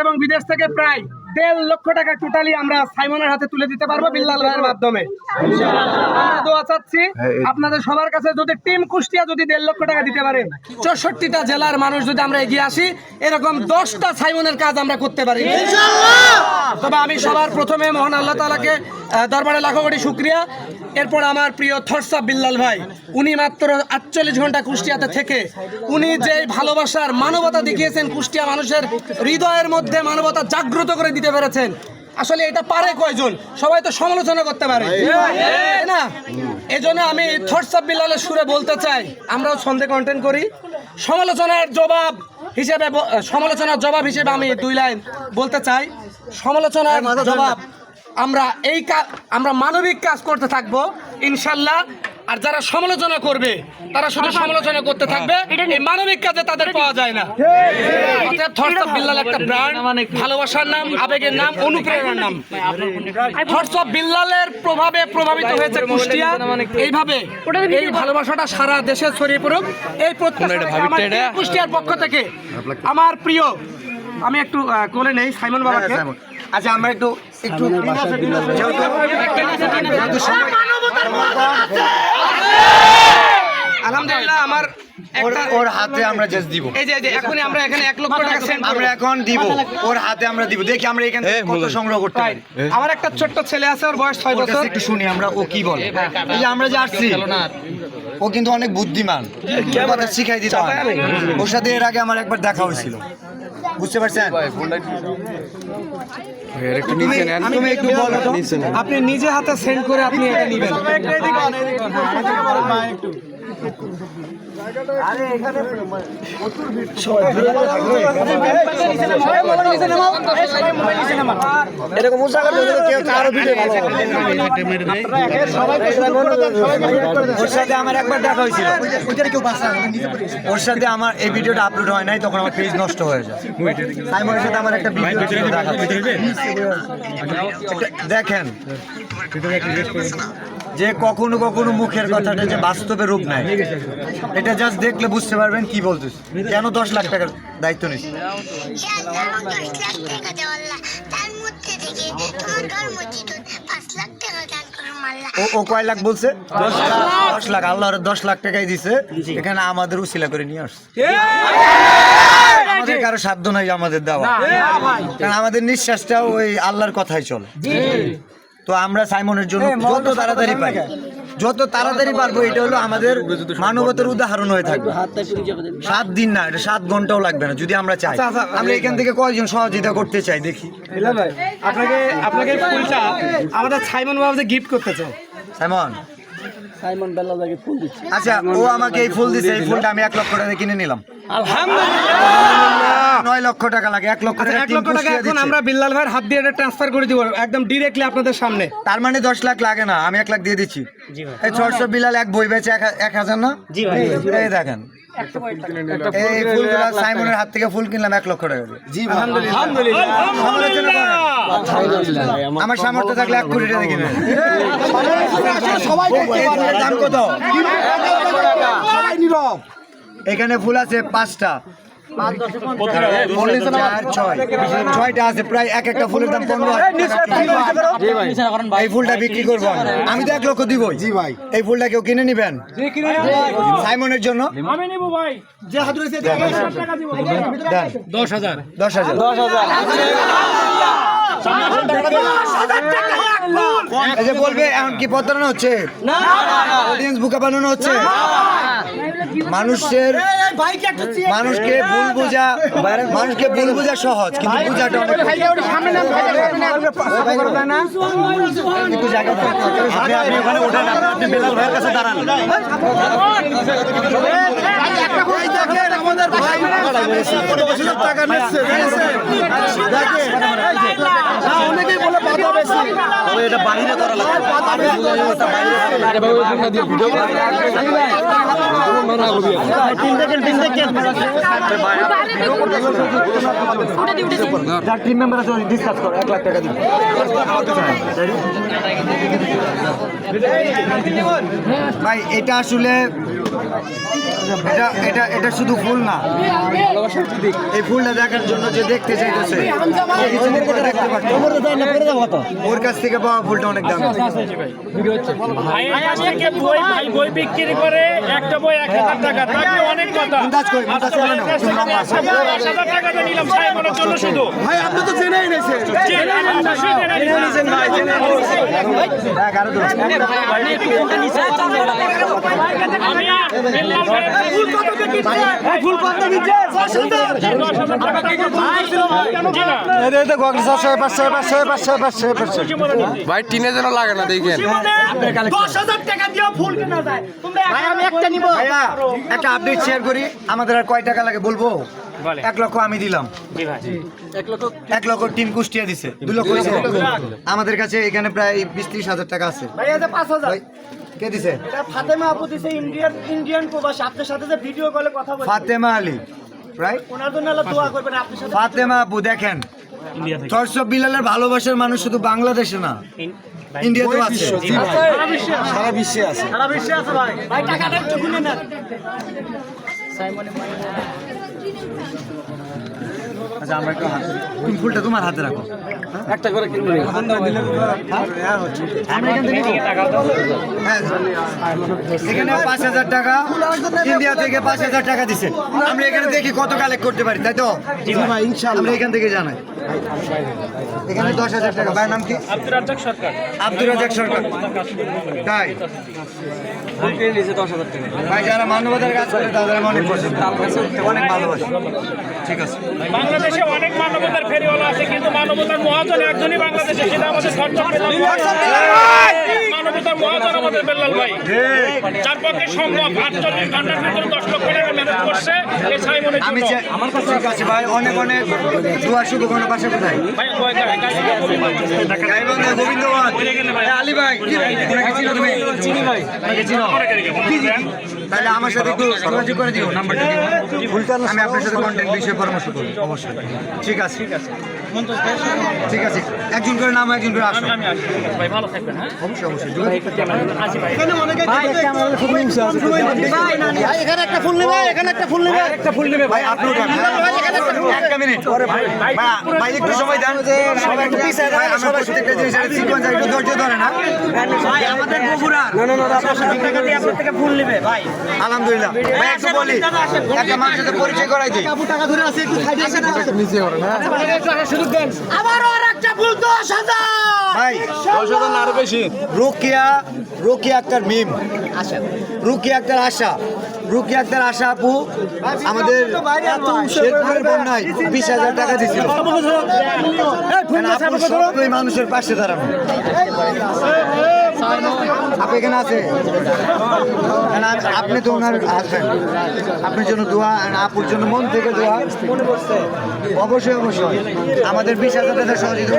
এবং বিদেশ থেকে প্রায় 1.5 লক্ষ টাকা টোটালি আমরা সাইমনের হাতে তুলে দিতে পারবো বিল্লাল ভাইয়ের মাধ্যমে। আমরা দোয়া চাচ্ছি আপনাদের সবার কাছে, যদি টিম কুষ্টিয়া যদি 1.5 লক্ষ টাকা দিতে পারে, 64টা জেলার মানুষ যদি আমরা এগিয়ে আসি, এরকম 10টা সাইমনের কাজ আমরা করতে পারি ইনশাআল্লাহ। তবে আমি সবার প্রথমে মহান আল্লাহ তাআলাকে দরবারে লাখো কোটি শুকরিয়া। এরপর আমার প্রিয় থরসাব বিল্লাল ভাই, উনি মাত্র 48 ঘন্টা কুষ্টিয়াতে থেকে উনি যে ভালোবাসার মানবতা দেখিয়েছেন, কুষ্টিয়া মানুষের হৃদয়ের মধ্যে মানবতা জাগ্রত করে দিতে পেরেছেন। আসলে এটা পারে কয়জন? সবাই তো সমালোচনা করতে পারে না। এজন্য আমি থরসাব বিল্লালের সুরে বলতে চাই, আমরাও ছন্দে কন্টেন্ট করি। সমালোচনার জবাব হিসেবে আমি 2 লাইন বলতে চাই। সমালোচনার জবাব আমরা মানবিক কাজ করতে থাকবো ইনশাল্লাহ। আর যারা সমালোচনা করবে তারা শুধু সমালোচনা করতে থাকবে, এই মানবিক কাজে তাদের পাওয়া যায় না। অর্থাৎ থরসাব বিল্লাল একটা ব্র্যান্ড, ভালোবাসার নাম, আবেগের নাম, অনুপ্রেরণার নাম। থরসাব বিল্লালের প্রভাবে প্রভাবিত হয়েছে কুষ্টিয়া। এইভাবে এই ভালোবাসাটা সারা দেশে ছড়িয়ে পড়ুক, এই প্রত্যাশা কুষ্টিয়ার পক্ষ থেকে। আমার প্রিয়, আমি একটু কোলে নেই সাইমন বাবাকে। আচ্ছা, আমরা একটু আলহামদুলিল্লাহ আমার ওর হাতে আমরা জাস্ট দিব। এই যে এখনই আমরা এখানে 1 লক্ষ টাকা সেন্ড আমরা এখন দিব, ওর হাতে আমরা দিব। দেখি আমরা এখান থেকে কত সংগ্রহ করতে পারি। আমার একটা ছোট্ট ছেলে আছে, ওর বয়স 6 বছর। একটু শুনি আমরা ও কি বলে। এই যে আমরা যে আসছি, ও কিন্তু অনেক বুদ্ধিমান, কথা শিখাই দিতে হয়। ওর সাথে এর আগে আমার একবার দেখা হয়েছিল, বুঝতে পারছেন? তুমি একটু বলো তো। আপনি নিজে হাতে সেন্ড করে আপনি এটা নেবেন। এরকম ওর সাথে আমার একবার দেখা হয়েছিল, ওর সাথে আমার এই ভিডিওটা আপলোড হয় নাই, তখন আমার পেজ নষ্ট হয়ে যায়। সাইমনের সাথে আমার একটা ভিডিও দেখেন যে কখনো কখনো মুখের কথাটা যে বাস্তবে রূপ নেয়, এটা জাস্ট দেখলে বুঝতে পারবেন কি বলতেছে। কেন 10 লাখ টাকার দায়িত্ব নিস? ও কয় লাখ বলছে? 10 লাখ। আল্লাহর 10 লাখ টাকাই দিছে, এখানে আমাদের উসিলা করে নিয়ে আসছে। আমাদের কারো সাধ্য নাই আমাদের দেওয়া, কারণ আমাদের নিঃশ্বাসটাও ওই আল্লাহর কথাই চলে। তো আমরা সাইমনের জন্য যত তাড়াতাড়ি পারবো, এটা হলো আমাদের মানবতার উদাহরণ হয়ে থাকবে। 7 দিন না, এটা 7 ঘন্টাও লাগবে না যদি আমরা চাই। আমরা এখান থেকে কয়জন সহযোগিতা করতে চাই দেখি। আপনাকে ফুলটা আমাদের সাইমন বাবা যে গিফট করতে চাই। সাইমন বেলাদাকে ফুল দিচ্ছে। আচ্ছা, ও আমাকে এই ফুল দিচ্ছে, এই ফুলটা আমি 1 লক্ষ টাকা কিনে নিলাম। আলহামদুলিল্লাহ। 9 লক্ষ টাকা লাগে, 1 লক্ষ টাকা। 1 লক্ষ টাকা এখন আমরা বিল্লাল ভাইয়ের হাত দিয়ে এটা ট্রান্সফার করে দিব একদম ডাইরেক্টলি আপনাদের সামনে। তার মানে 10 লাখ লাগে না, আমি 1 লাখ দিয়ে দিচ্ছি। এই 600 বিল্লাল এক বই বেচে 1000 না? জি ভাই। এই দেখেন, এই ফুলগুলা সাইমনের হাত থেকে ফুল কিনলাম 1 লক্ষ টাকা দিয়ে। জি আলহামদুলিল্লাহ। আমার সামর্থ্য থাকলে 1 কোটি টাকা কিনে। দাম কত? এখানে ফুল আছে 5টা, 6টা আছে, প্রায় একটা ফুলের দাম 15। এই ফুলটা বিক্রি করবো আমি তো 1 লক্ষ দিব। জি ভাই, এই ফুলটা কেউ কিনে নিবেন সাইমনের জন্য? আমি নিব ভাই। যে হাত রয়েছে 10,000 এই যে বলবে এখন কি প্রতারণা হচ্ছে? অডিয়েন্স বুকা বানানো হচ্ছে? মানুষকে ভুল বোঝা সহজ, কিন্তু বোঝাটা অনেক আপনি ওখানে ওঠেন, আপনি বেলাল ভাইয়ের কাছে দাঁড়ান। আমাদের ভাই টাকা নিচ্ছে, অনেকেই বলে পাতা বেশি, তবে এটা বাইরে করা লাগবে। টিম মেম্বার আছে, ডিসকাস করো, 1 লাখ টাকা দিন। ভাই এটা আসলে এটা এটা এটা শুধু ফুল না, এই ফুলটা দেখার জন্য যে দেখতে চাইতেছে ও কিছু দিন পরে দেখতে পারতো। ওর কাছ থেকে পাওয়া ফুলটা অনেক দাম। বই বিক্রি করে একটা বই 1000 টাকা, তাকে অনেক কথা। মুমতাজ কই? মুমতাজ চলে না, তুমি নামো। 1000 টাকা দিয়ে নিলাম সাইমনের জন্য শুধু। ভাই আপনি তো জেনেই নিয়েছেন। আমি বিল্লাল ভাই ফুল কত দিচ্ছে? ভাই টিনে যেন লাগে না দেখেন। 10,000 টাকা দিয়ে ফুল কেনা যায়। তোমরা আমি একটা নিব। ভাইয়া একটা আপডেট শেয়ার করি, আমাদের আর কয় টাকা লাগে বলবো? 1 লক্ষ আমি দিলাম। 1 লক্ষ টিম কুষ্টিয়া দিছে, 2 লক্ষ দিছে। আমাদের কাছে এখানে প্রায় 20-30 হাজার টাকা আছে। ভাই এটা 5000। ভাই, কে দিছে? এটা ফাতেমা আপু দিছে, ইন্ডিয়ান প্রবাসী। আপনার সাথে যে ভিডিও কলে কথা বলছি, ফাতেমা আলী, রাইট? ওনার জন্য আল্লাহ দোয়া করবেন আপনার সাথে। ফাতেমা আপু দেখেন, দর্শক বিলালের ভালোবাসার মানুষ শুধু বাংলাদেশে না, ইন্ডিয়াতেও আছে। সারা বিশ্বে আছে ভাই। ভাই টাকাটা একটু গুনে নেন। আচ্ছা আমরা একটু তুমি ফুলটা তোমার হাতে রাখো। একটা করে কিনবে। আমরা এখান থেকে হ্যাঁ, এখানে 5000 টাকা, ইন্ডিয়া থেকে 5000 টাকা দিছে। আমরা এখানে দেখি কত কালেক্ট করতে পারি, তাই তো? আমরা এখান থেকে জানাই। এখানে 10,000 টাকা। ভাইয়ের নাম কি? আব্দুর রাজ্জাক সরকার। আব্দুর রাজ্জাক সরকার। তাই ভাই যারা মানবতার কাজ করে তাদের আমি অনেক পছন্দ, অনেক ভালোবাসি। ঠিক আছে। বাংলাদেশে অনেক মানবতার ফেরিওয়ালা আছে, কিন্তু মানবতার মহাজন একজনই বাংলাদেশে, সেটা আমাদের সরকার মানবতার মহাজন আমাদের বেল্লাল ভাই। যার পক্ষে সম্ভব 48 ঘন্টার ভিতরে 10 লক্ষ টাকা ম্যানেজ করছে এই সাইমনের আমি জন্য। আমার কাছে ঠিক আছে ভাই, অনেক অনেক দোয়া শুভ কোনো পাশে কোথায় ভাই গাইবান্ধা গোবিন্দগঞ্জ। আলী ভাই ওনাকে চিনো তুমি? ওনাকে চিনো? তাহলে আমার সাথে একটু যোগাযোগ করে দিও, নাম্বারটা দিও। আমি আপনার সাথে কন্টেন্ট বিষয়ে পরামর্শ করব অবশ্যই। ঠিক আছে ঠিক আছে, একজন করে নাম, একজন করে আসো। ভাই ভালো থাকবেন। হ্যাঁ অবশ্যই অবশ্যই যোগাযোগ করতে হবে। আসি ভাই। এখানে একটা ফুল নেবে, এখানে একটা ফুল নেবে, একটা ফুল নেবে ভাই আপনি একটা মিনিট ভাই, ভাই একটু সময় দেন, সবাই একটু পিছিয়ে যায়। সবাই প্রত্যেকটা জিনিসের সিকোয়েন্স একটু ধৈর্য ধরে না ভাই আমাদের বগুড়ার। টাকা দিয়ে আপনার থেকে ফুল নেবে ভাই। আলহামদুলিল্লাহ। ভাই একটু বলি, একটা মানুষের সাথে পরিচয় করাই দিই। টাকা ধরে আছে একটু খাই দিয়েছেন নিচে করেন। হ্যাঁ সুযোগ দেন। আবারও আরেকটা ফুল 10,000। ভাই 10,000 না আরো বেশি। রোকিয়া আক্তার মিম, রোকিয়া আক্তার আশা, রোকিয়া আক্তার আশা আপু আমাদের শেরপুরের বন্যায় 20,000 টাকা দিয়েছিল। আপু সবই মানুষের পাশে দাঁড়ানো। আপনি এখানে আছে, আপনি তো ওনার হাজবেন্ড, আপনার জন্য দোয়া, আপুর জন্য মন থেকে দোয়া। অবশ্যই অবশ্যই আমাদের 20,000 টাকা সহযোগিতা